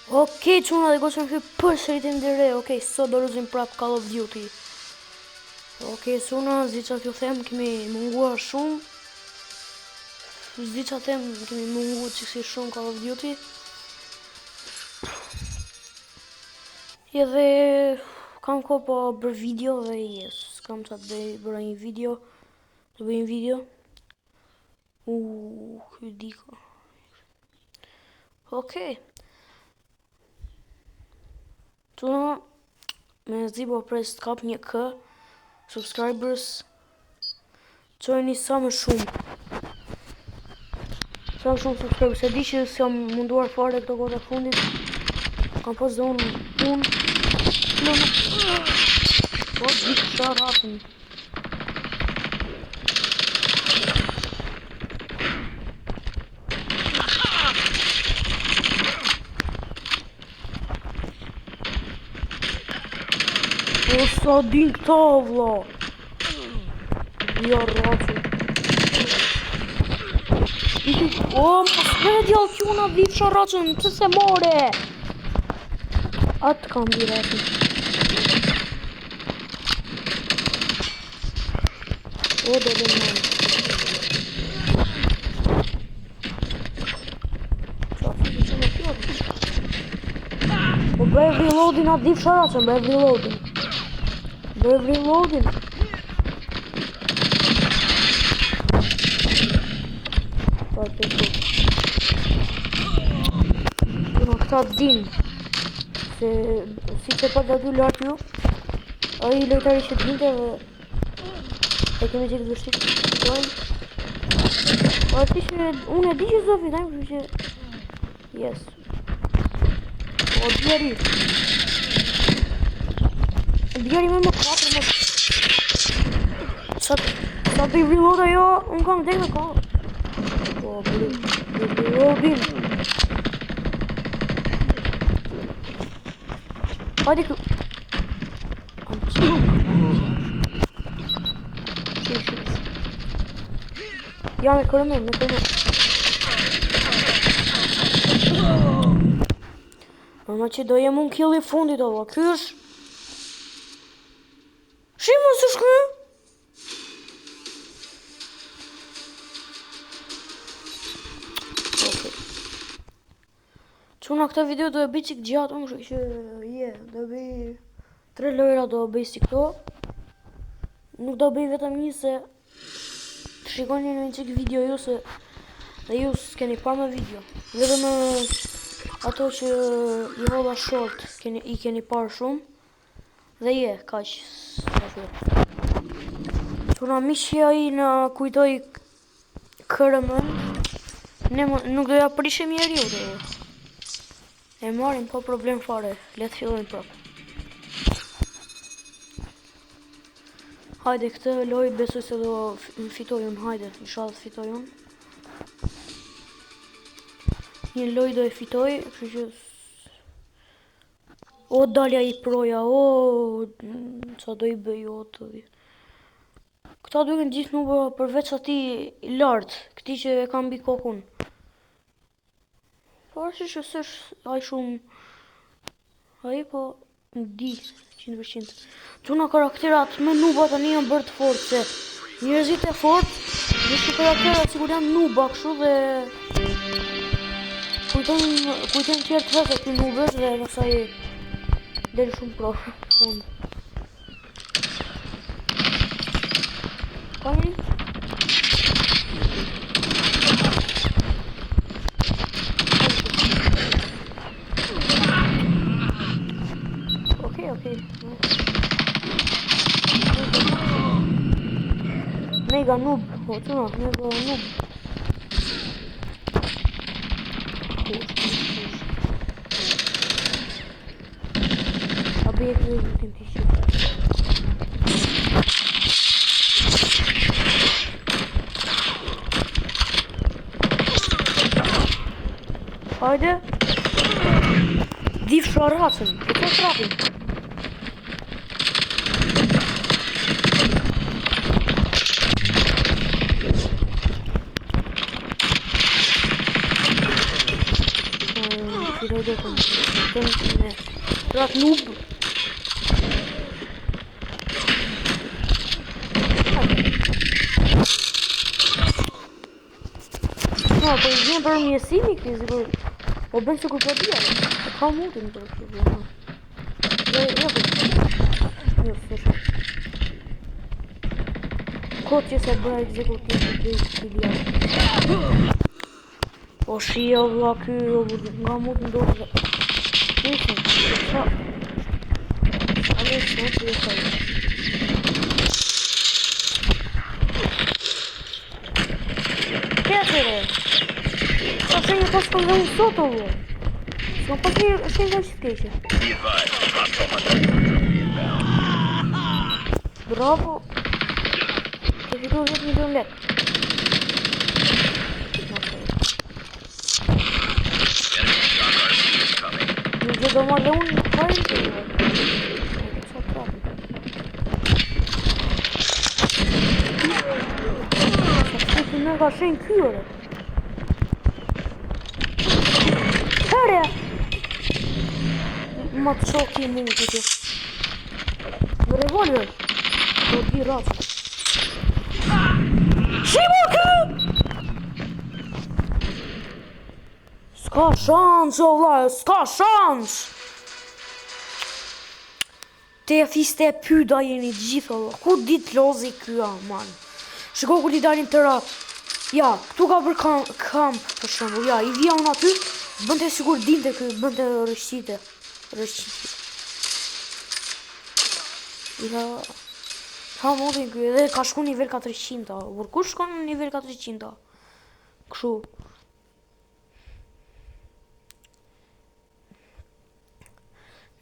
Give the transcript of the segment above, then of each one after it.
Okej, çuna dhe goçën këtu përsëritim dhe re. Okej, sot do lozim prap Call of Duty. Okej, çuna, zi që t'ju them, kemi munguar shumë. Zi që them, kemi munguar qësi shumë Call of Duty. Edhe kam ko po bër video dhe yes, kam që të bëra një video. Të bëj një video. Kjo diko. Okej. Tuna, me zibo pres të kap një k subscribers, qojni sa më shumë. Sa më shumë subscribers, e di që si jam munduar fare këto kohë të fundit. Kam pas dhe unë po di qa rapin. O sa din këta vla. Ja raqë. O më s'këve djallë quna vifësha raqën, që se more. Atë kam di raqën. O do dhe mënë. O bëj reloadin atë vifësha raqën, bëj reloadin. Bëj reloadin. Këta din se si që pa të dy lartë ju, a i lojtari që t'vinte dhe e kemi gjithë vështit të dojnë. A ti që unë e di që zë fitajnë, që yes. O djeri. Djeri me më 4 më... Sa të i reload ajo, unë kam dhejnë me ka. O, reloadin. Hajde ku... Ja, me kërëmen, me kërëmen. Norma që do jem unë kill i fundit, ova. Ky është... Shimo së shky? Quna këta video do e bëj qik gjatë, unë që do e bëj 3 lojra do e bëj si këto. Nuk do e bëj vetëm një se të shikoni në një qik video ju se dhe ju s'keni par me video. Vetëm ato që i hodha short i keni par shumë dhe kaq. Quna miqja i në kujtoj kërëmën, nuk do ja prishim njeri u dhe. E marim po problem fare, letë fillojnë prapë. Hajde, këtë loj besoj se do fitojun, hajde, inshallah fitojun. Një loj do e fitoj, kështu që... O, dalja i proja, o, qa do i bëj, o, të vi. Këta duken gjithë nubë përveç ati lartë, këti që e kam bi kokun. Parësi që sështë aj shumë, aj po di 100%. Quna karakterat me nuba të një janë bërë të fort, se njërëzit e fort, dhe që karakterat sigur janë nuba kështu dhe kujtojnë tjerë të vete të nubësh dhe nësaj deri shumë pro. Kamri? Okej. Mega noob, o quna, mega noob. A bëj e këtë tim t'i shqip. Hajde. Dif sharacën, e të trapin. fitoj do të me rat noob. No, po i vjen për mjesimi këti, sigur. Po bën sikur po dia. Ka mutin për këtë. Jo, fesha. Kot që se bëra ekzekutiv të bëjt filial. Po shia vla ky, nga mutin do të... Nisëm, sa... A me së të jesaj. Pjatëre! Sa shenjë pas të nga unë sot o vla. S'ma pas një shenjë nga që t'keqe. Bravo! Të fitu 10 milion lek. Një gjë do marrë unë në kajnë të uve. Sa trapi. Sa të në ka shenjë kyore. Herë! Ma të shoki i mund të që. Në revolver. Do t'i ratë. Shimo kë! S'ka shans, o vla, s'ka shans! Te fiste pyda jeni gjitha, ku dit lozi kya, man? Shiko ku ti dalin të ra. Ja, këtu ka për kamp, për shumë, ja, i vija unë aty, bënte sigur dinte kë, bënte rëshqite. Ja, ka modin kë, edhe ka shku nivel 400, por ku shkon në nivel 400? Këshu.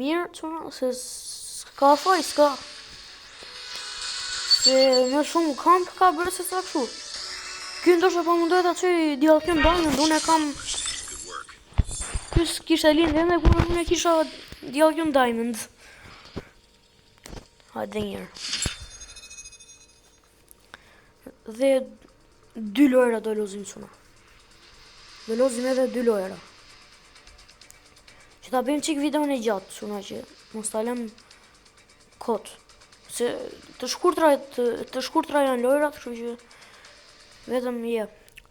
Mirë, qëna, se s'ka faj, s'ka. Se me shumë kamp ka bërë se sa këshu. Kjo ndoshta pa mundohet atë që i djallë Diamond, unë e kam... Kjo s'kisha linë dhe kur unë e kisha djallë Diamond. Hajde njërë. Dhe 2 lojra do lozim quna. Do lozim edhe 2 lojra. Që ta bëjmë qik videon e gjatë, quna që mos ta lem kot. Se të shkurtra janë lojrat, kështu që vetëm je.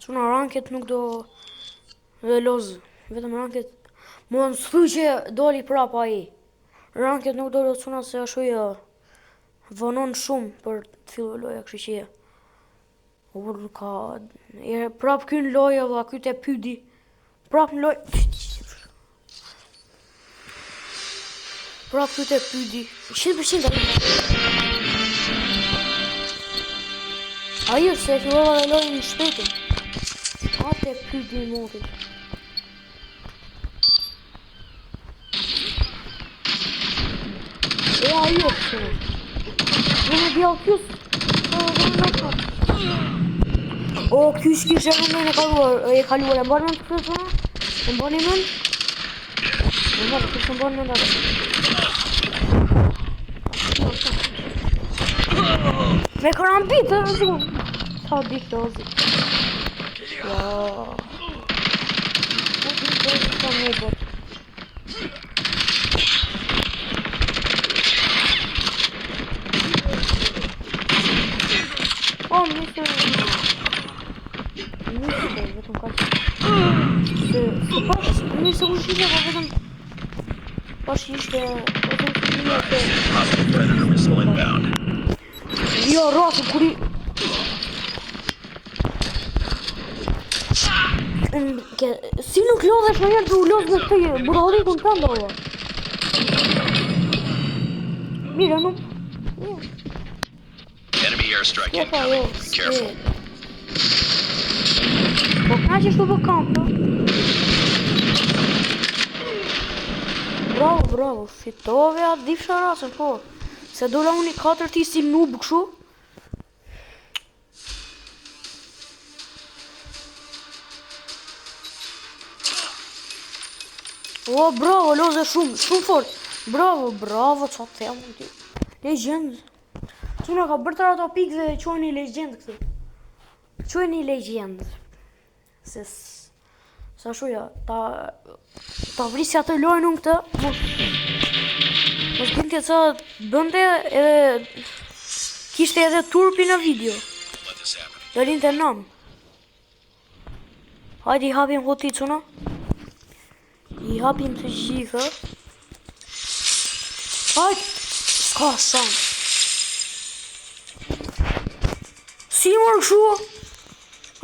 Quna ranket nuk do dhe lozë. Vetëm ranket më në së që doli prapa i. Ranket nuk do quna se ashtu vonon shumë për të fillu loja, kështu që je. Por ka... prap kyn loja dhe kyt e pydi. Prap në lojë... Prap kyt e pydi. 100% Ajo se fillova dhe lojë në shpetin. Atë e pydi në motit. E ajo pëse. Në me djallë kjusë. O, kysh kishe në e kaluar, e mbarë në të këtë të në? E mbarë në në? E mbarë, kështë mbarë në në dhe. Me karambit, e sigur. Sa ditë të ozi. Ja. Në të të të me bërë. O, misë... vetëm ka që... Se pash, mirë se kush ishte, po vetëm... Pash ishte... Jo, rrasu, kuri... Si nuk lodhesh në njerë të u lodhë në këtë burallikun të ndë, oja. Mire, nuk... Enemy airstrike incoming. Be careful. Po ka që shtu për kampë. Bravo, bravo, fitove atë difsha rasën, po. Se dola unë i 4 ti si noob këshu. O, bravo, loze shumë fort. Bravo, bravo, qa të themë ti. Legend. Quna ka bërë të ato pikë dhe quajni legend këtu. Quajni legend. Se Sa shuja, ta vrisja të lojnë unë këtë, mos dinte sa bënde edhe kishte edhe turpi në video. Let this happen. Dalin të nam. Hajde i hapim hoticuna. I hapim të gjithë. Hajde! Ska shans. Si mërë këshu?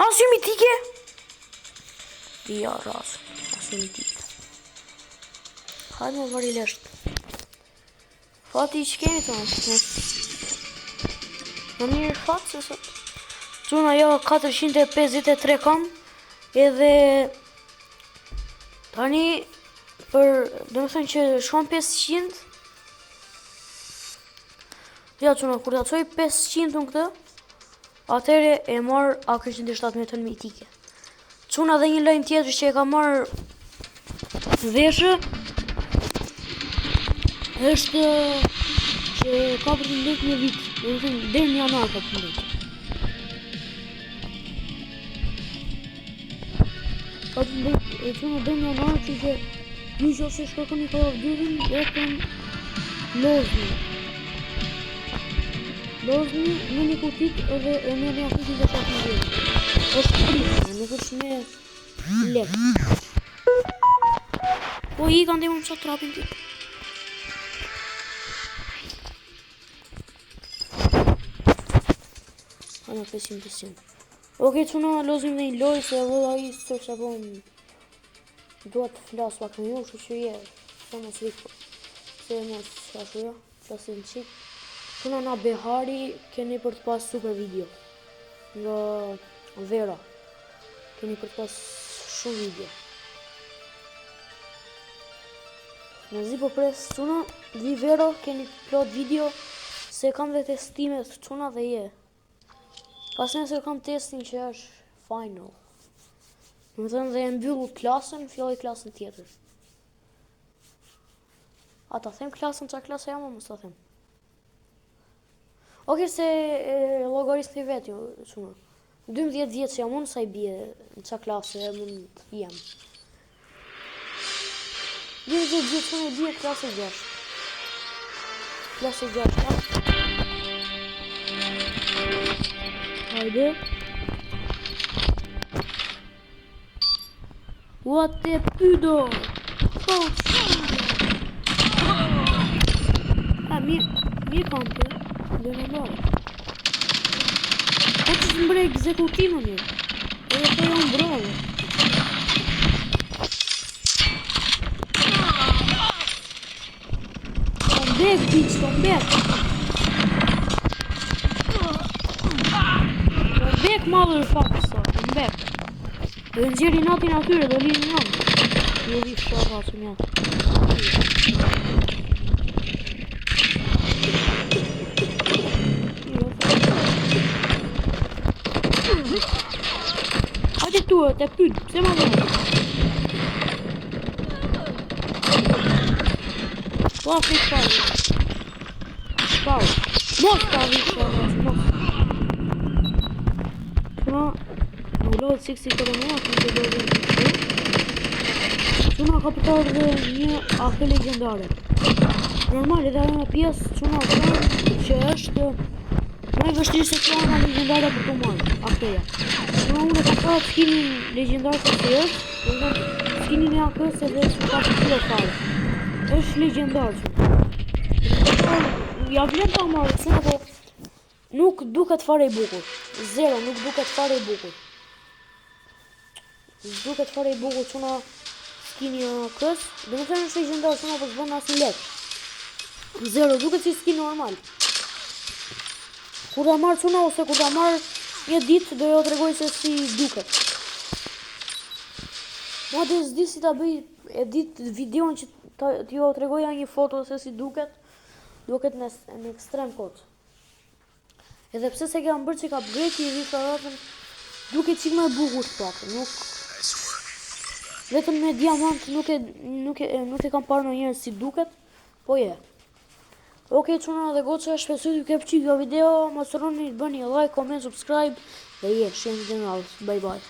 Asë mitike? Ja, rasë. Asë mitike. Hajde me varilesht. Fati që kemi të në. Në mirë fatë se sot. Quna jo 453 kam. Edhe tani për do më thënë që shkon 500. Ja quna kur të atësoj 500 në këtë, atëre e marë AK-117 mitike. Quna dhe një lojnë tjetër që e ka marë veshë është që ka për të ndek një vit, do më thënë dhe një janar ka për të ndek. Ka të ndek e quna dhe një janar që një që se shkakon i Call of Duty jetën Lozni në një kutit edhe e me një akutit dhe shak në vjetë. është prisë, nuk është me lekë. Po i kanë dhe më mësa trapin ti. Ana 500. Okej, quna lozim dhe një loj se vëlla i së që po duhet të flasë pak në ju, që je, që më slikë, se më së shuja, flasin qik. Quna na Behari keni për të pas super video, nga Vera, keni për të pas shumë video. Në zi po pres quna, vi Vera, keni plot video, se kam dhe testimet quna dhe je. Pas nëse kam testin që është final. Më thënë dhe e mbyllu klasën, fjalloj klasën tjetër. A ta them klasën qa klasë jam, mos ta them. Oke, se logarisë të vetë jo, quna. 12 vjetë që jam unë, sa i bje në qa klasë e mund të jem. 12 vjetë që në bje klasë 6. Klasë 6, ja. Hajde. What the pydo? Mirë kam të. Dhe në marë. Po që së mbre ekzekutimën një. E dhe të janë brave. Të mbek, bitch, të mbek. Të mbek madhër fakë sa, të mbek. Dhe në gjeri natin atyre dhe linë nëmë. Jo vi shara që një. Hajde tu, te pyt, pse ma vërë? Po a frik parë. Parë. Mos ta vishë, mos. Quna, në lodhë siksi koronua, që në të lodhë në të shë. Quna ka pëtarë dhe një AK legendare. Normal, edhe ajo në pjesë, quna që është më e vështirë se klana legendare për të marrë, AK-ja. Quna unë e ka parë skinin legendare se se është, dhe skinin e AK-s edhe që ka të fare. është legendar që. Ja vlen ta marrë, quna po nuk duket fare i bukur. Zero, nuk duket fare i bukur. Duket fare i bukur quna skini e AK-s, dhe më thënë është legendar quna po s'bën as një lek. Zero, duket si skin normal. Kur ta marrë quna ose kur ta marrë një ditë do jo tregoj se si duket. Ma dhe s'di si ta bëj edit videon që t'jo tregoja një foto se si duket. Duket në ekstrem kot. Edhe pse se kam bërë që ka upgrade i rifaratën, duket qik më e bukur të pak. Nuk vetëm me diamant nuk e kam parë në njërë si duket, po je. Okej, quna dhe goqa, shpesu t'ju ke pëqy kjo video, mos harroni të bëni like, comment, subscribe, dhe je, shenë dhe në alës, bye bye.